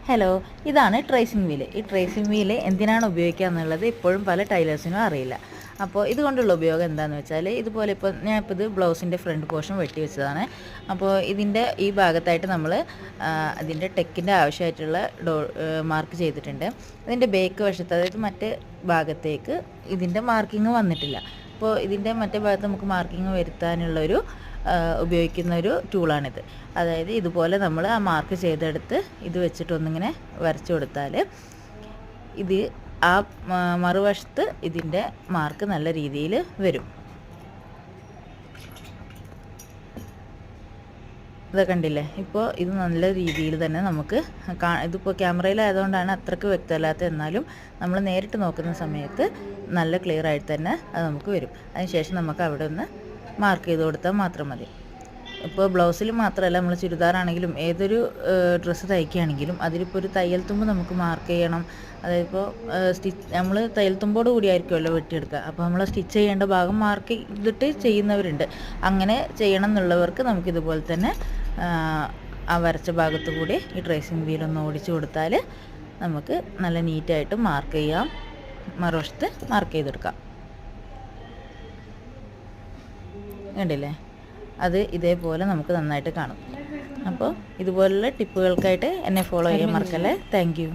Hello, ഇതാണ് tracing wheel. ഈ tracing wheel എന്തിനാണ് ഉപയോഗിക്കുക എന്നുള്ളത് ഇപ്പോഴും പല ടൈലേഴ്സിനും അറിയില്ല. അപ്പോൾ ഇതുകൊണ്ടുള്ള ഉപയോഗം എന്താണെന്ന് വെച്ചാൽ, ഇതുപോലെ ഇപ്പോൾ ഞാനിപ്പോൾ ഇത് ബ്ലൗസിൻ്റെ ഫ്രണ്ട് പോർഷൻ വെട്ടി വെച്ചതാണ്. അപ്പോൾ ഇതിൻ്റെ ഈ ഭാഗത്തായിട്ട് നമ്മൾ അതിൻ്റെ ടെക്കിൻ്റെ ആവശ്യമായിട്ടുള്ള മാർക്ക് ചെയ്തിട്ടുണ്ട്. ഇതിൻ്റെ ബേക്ക് വശത്ത്, അതായത് മറ്റേ ഭാഗത്തേക്ക് ഇതിൻ്റെ മാർക്കിങ് വന്നിട്ടില്ല. അപ്പോൾ ഇതിൻ്റെ മറ്റേ ഭാഗത്ത് നമുക്ക് മാർക്കിങ് വരുത്താനുള്ളൊരു ഉപയോഗിക്കുന്ന ഒരു ടൂളാണിത്. അതായത് ഇതുപോലെ നമ്മൾ ആ മാർക്ക് ചെയ്തെടുത്ത് ഇത് വെച്ചിട്ടൊന്നിങ്ങനെ വരച്ചു കൊടുത്താൽ ഇത് ആ മറുവശത്ത് ഇതിൻ്റെ മാർക്ക് നല്ല രീതിയിൽ വരും. ഇത് കണ്ടില്ലേ? ഇപ്പോൾ ഇത് നല്ല രീതിയിൽ തന്നെ നമുക്ക് ഇതിപ്പോൾ ക്യാമറയിലായതുകൊണ്ടാണ് അത്രയ്ക്ക് വ്യക്തമല്ലാത്ത, എന്നാലും നമ്മൾ നേരിട്ട് നോക്കുന്ന സമയത്ത് നല്ല ക്ലിയർ ആയിട്ട് തന്നെ അത് നമുക്ക് വരും. അതിനുശേഷം നമുക്ക് അവിടെ ഒന്ന് മാർക്ക് ചെയ്ത് കൊടുത്താൽ മാത്രം മതി. ഇപ്പോൾ ബ്ലൗസിൽ മാത്രമല്ല, നമ്മൾ ചുരിദാറാണെങ്കിലും ഏതൊരു ഡ്രസ്സ് തയ്ക്കുകയാണെങ്കിലും അതിലിപ്പോൾ ഒരു തയ്യൽ തുമ്പ് നമുക്ക് മാർക്ക് ചെയ്യണം. അതായത് ഇപ്പോൾ നമ്മൾ തയ്യൽ തുമ്പോട് കൂടിയായിരിക്കുമല്ലോ വെട്ടിയെടുക്കുക. അപ്പോൾ നമ്മൾ സ്റ്റിച്ച് ചെയ്യേണ്ട ഭാഗം മാർക്ക് ചെയ്തിട്ട് ചെയ്യുന്നവരുണ്ട്. അങ്ങനെ ചെയ്യണം എന്നുള്ളവർക്ക് നമുക്കിതുപോലെ തന്നെ ആ വരച്ച ഭാഗത്തു കൂടി ഈ ട്രേസിംഗ് വീലൊന്ന് ഓടിച്ചു കൊടുത്താൽ നമുക്ക് നല്ല നീറ്റായിട്ട് മാർക്ക് ചെയ്യാം, മറുവശത്ത് മാർക്ക് ചെയ്തെടുക്കാം. കണ്ടില്ലേ? അത് ഇതേപോലെ നമുക്ക് നന്നായിട്ട് കാണും. അപ്പോൾ ഇതുപോലുള്ള ടിപ്പുകൾക്കായിട്ട് എന്നെ ഫോളോ ചെയ്യാൻ മറക്കല്ലേ. Thank you.